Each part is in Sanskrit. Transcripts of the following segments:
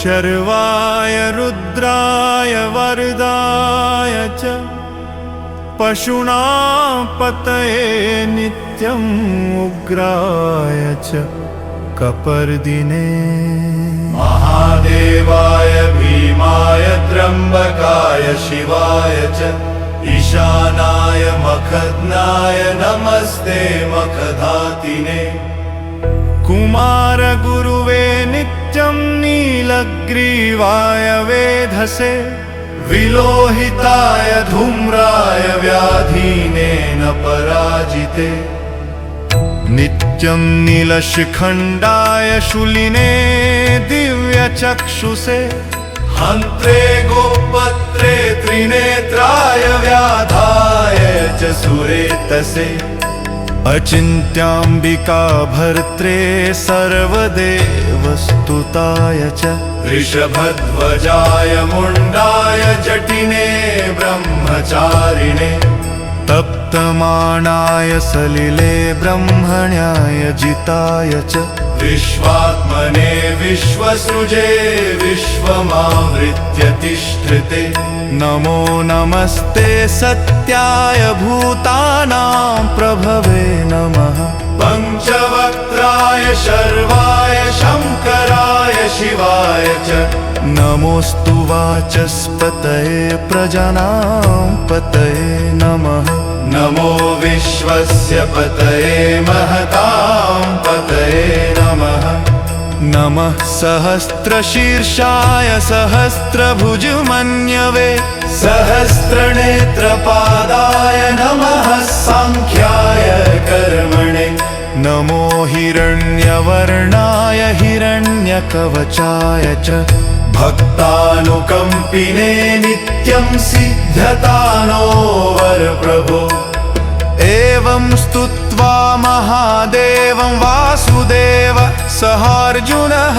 शर्वाय रुद्राय वरदाय च पशूनां पतये नित्यम् उग्राय च कपर्दिने महादेवाय भीमाय त्र्यम्बकाय शिवाय च ईशानाय मखद्नाय नमस्ते मखधातिने कुमार गुरुवे नित्यं नीलग्रीवाय वेधसे विलोहिताय धूम्राय व्याधीनेन पराजिते नित्यं नीलशिखण्डाय शूलिने दिव्यचक्षुषे हन्त्रे गोपत्रे त्रिनेत्राय व्याधाय च सुरेतसे अचिन्त्याम्बिका भर्त्रे सर्वदेवस्तुताय च वृषभध्वजाय मुण्डाय जटिने ब्रह्मचारिणे तप्तमानाय सलिले ब्रह्मण्याय जिताय च विश्वात्मने विश्वसृजे विश्वमावृत्य तिष्ठते नमो नमस्ते सत्याय भूतानां प्रभवे नमः पञ्चवक्त्राय शर्वाय शङ्कराय शिवाय च नमोऽस्तु वाचस्पतये प्रजानां पतये नमः नमो विश्वस्य पतये महतां पतये नमः नमः सहस्रशीर्षाय सहस्रभुजमन्यवे सहस्रनेत्रपादाय नमः सांख्याय कर्मणे नमो हिरण्यवर्णाय हिरण्यकवचाय च भक्तानुकम्पिने नित्यं सिद्ध्यतानो वरप्रभो एवं स्तुत्वा महादेवं वासुदेव सहार्जुनः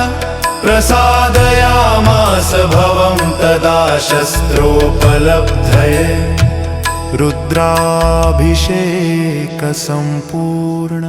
प्रसादयामास भवं तदा शस्त्रोपलब्धये रुद्राभिषेकसम्पूर्ण।